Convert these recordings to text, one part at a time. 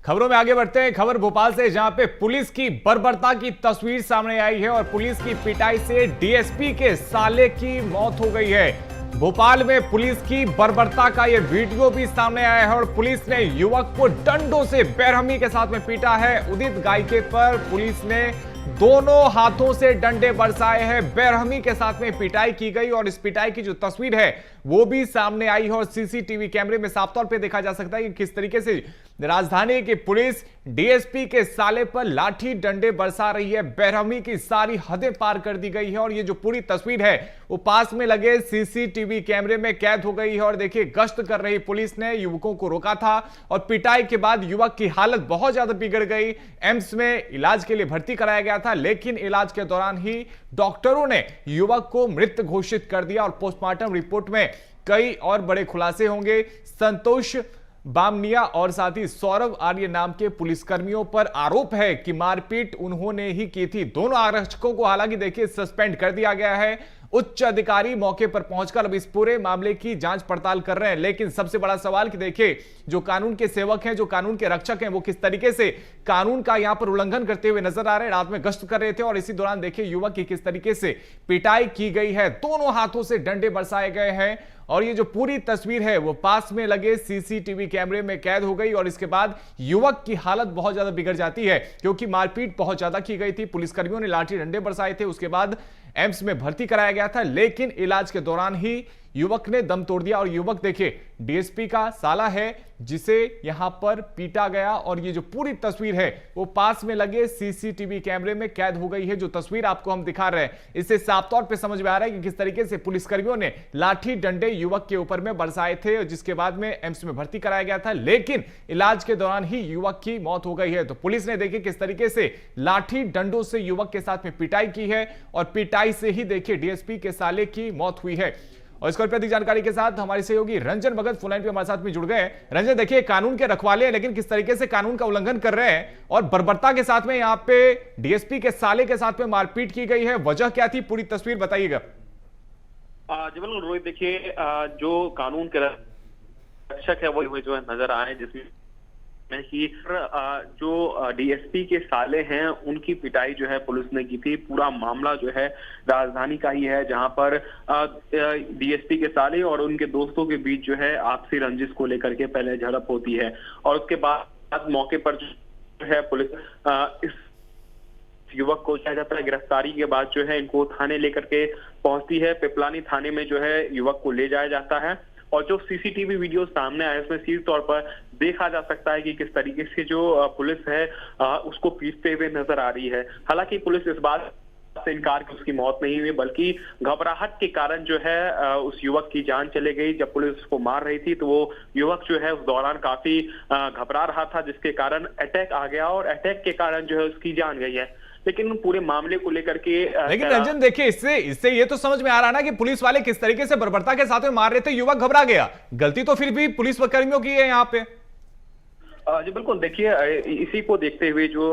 खबरों में आगे बढ़ते हैं। खबर भोपाल से, जहां पे पुलिस की बर्बरता की तस्वीर सामने आई है और पुलिस की पिटाई से डीएसपी के साले की मौत हो गई है। भोपाल में पुलिस की बर्बरता का यह वीडियो भी सामने आया है और पुलिस ने युवक को डंडों से बेरहमी के साथ में पीटा है। उदित गायके पर पुलिस ने दोनों हाथों से डंडे बरसाए हैं, बेरहमी के साथ में पिटाई की गई और इस पिटाई की जो तस्वीर है वो भी सामने आई है और सीसीटीवी कैमरे में साफ तौर पे देखा जा सकता है कि किस तरीके से राजधानी की पुलिस डीएसपी के साले पर लाठी डंडे बरसा रही है। बेरहमी की सारी हदें पार कर दी गई है और ये जो पूरी तस्वीर है वो पास में लगे सीसीटीवी कैमरे में कैद हो गई है। और देखिए, गश्त कर रही पुलिस ने युवकों को रोका था और पिटाई के बाद युवक की हालत बहुत ज्यादा बिगड़ गई। एम्स में इलाज के लिए भर्ती कराया गया था, लेकिन इलाज के दौरान ही डॉक्टरों ने युवक को मृत घोषित कर दिया और पोस्टमार्टम रिपोर्ट में कई और बड़े खुलासे होंगे। संतोष बामनिया और साथ ही सौरभ आर्य नाम के पुलिसकर्मियों पर आरोप है कि मारपीट उन्होंने ही की थी। दोनों आरक्षकों को हालांकि देखिए सस्पेंड कर दिया गया है। उच्च अधिकारी मौके पर पहुंचकर अब इस पूरे मामले की जांच पड़ताल कर रहे हैं। लेकिन सबसे बड़ा सवाल कि देखिए, जो कानून के सेवक हैं, जो कानून के रक्षक हैं, वो किस तरीके से कानून का यहां पर उल्लंघन करते हुए नजर आ रहे हैं। रात में गश्त कर रहे थे और इसी दौरान देखिए युवक की किस तरीके से पिटाई की गई है। दोनों हाथों से डंडे बरसाए गए हैं और ये जो पूरी तस्वीर है वो पास में लगे सीसीटीवी कैमरे में कैद हो गई और इसके बाद युवक की हालत बहुत ज्यादा बिगड़ जाती है, क्योंकि मारपीट बहुत ज्यादा की गई थी। पुलिसकर्मियों ने लाठी डंडे बरसाए थे, उसके बाद एम्स में भर्ती कराया गया था, लेकिन इलाज के दौरान ही युवक ने दम तोड़ दिया। और युवक देखिए डीएसपी का साला है जिसे यहां पर पीटा गया और ये जो पूरी तस्वीर है वो पास में लगे सीसीटीवी कैमरे में कैद हो गई है। जो तस्वीर आपको हम दिखा रहे हैं, इससे साफ तौर पे समझ में आ रहा है कि किस तरीके से पुलिसकर्मियों ने लाठी डंडे युवक के ऊपर में बरसाए थे, जिसके बाद में एम्स में भर्ती कराया गया था, लेकिन इलाज के दौरान ही युवक की मौत हो गई है। तो पुलिस ने देखिए किस तरीके से लाठी डंडों से युवक के साथ में पिटाई की है और पिटाई से ही देखिए डीएसपी के साले की मौत हुई है। और इसको अधिक जानकारी के साथ हमारे सहयोगी रंजन भगत फोन लाइन पे हमारे साथ में जुड़ गए हैं। रंजन, देखिए कानून के रखवाले हैं, लेकिन किस तरीके से कानून का उल्लंघन कर रहे हैं और बर्बरता के साथ में यहाँ पे डीएसपी के साले के साथ में मारपीट की गई है, वजह क्या थी, पूरी तस्वीर बताइएगा। जी बिल्कुल रोहित, देखिए जो कानून के रक्षक है वो जो है नजर आए, जिसमें कि जो डीएसपी के साले हैं उनकी पिटाई जो है पुलिस ने की थी। पूरा मामला जो है राजधानी का ही है, जहां पर डीएसपी के साले और उनके दोस्तों के बीच जो है आपसी रंजिश को लेकर के पहले झड़प होती है और उसके बाद मौके पर जो है पुलिस इस युवक को किया जाता है। गिरफ्तारी के बाद जो है इनको थाने लेकर के पहुंचती है। पिपलानी थाने में जो है युवक को ले जाया जाता है और जो सीसीटीवी वीडियो सामने आए उसमें सीधे तौर पर देखा जा सकता है कि किस तरीके से जो पुलिस है उसको पीटते हुए नजर आ रही है। हालांकि पुलिस इस बात से इनकार कि उसकी मौत नहीं हुई, बल्कि घबराहट के कारण जो है उस युवक की जान चले गई। जब पुलिस उसको मार रही थी तो वो युवक जो है उस दौरान काफी घबरा रहा था, जिसके कारण अटैक आ गया और अटैक के कारण जो है उसकी जान गई है। लेकिन पूरे मामले को लेकर के लेकिन रंजन देखिए, इससे ये तो समझ में आ रहा ना कि पुलिस वाले किस तरीके से बर्बरता के साथ में मार रहे थे, युवक घबरा गया। गलती तो फिर भी पुलिस कर्मियों की है यहाँ पे। जी बिल्कुल, देखिए इसी को देखते हुए जो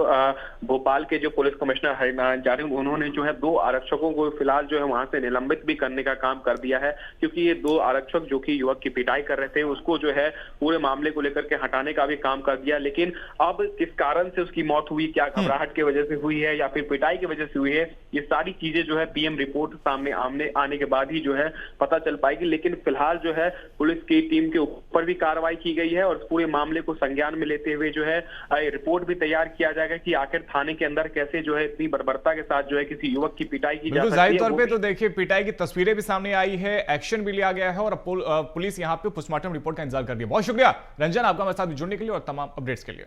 भोपाल के जो पुलिस कमिश्नर हरिनारायण जारी, उन्होंने जो है 2 आरक्षकों को फिलहाल जो है वहां से निलंबित भी करने का काम कर दिया है, क्योंकि ये 2 आरक्षक जो कि युवक की पिटाई कर रहे थे उसको जो है पूरे मामले को लेकर के हटाने का भी काम कर दिया। लेकिन अब किस कारण से उसकी मौत हुई, क्या घबराहट की वजह से हुई है या फिर पिटाई की वजह से हुई है, ये सारी चीजें जो है पीएम रिपोर्ट सामने आने के बाद ही जो है पता चल पाएगी। लेकिन फिलहाल जो है पुलिस की टीम के ऊपर भी कार्रवाई की गई है और पूरे मामले को संज्ञान में लेते हुए जो है रिपोर्ट भी तैयार किया जाएगा कि आखिर थाने के अंदर कैसे जो है इतनी बर्बरता के साथ जो है किसी युवक की पिटाई की जा सकती है। जाहिर तौर पे तो देखिए पिटाई की तस्वीरें भी सामने आई है, एक्शन भी लिया गया है और पुलिस यहां पे पोस्टमार्टम रिपोर्ट का इंतजार कर रही है। बहुत शुक्रिया रंजन आपका हमारे साथ जुड़ने के लिए और तमाम अपडेट्स के लिए।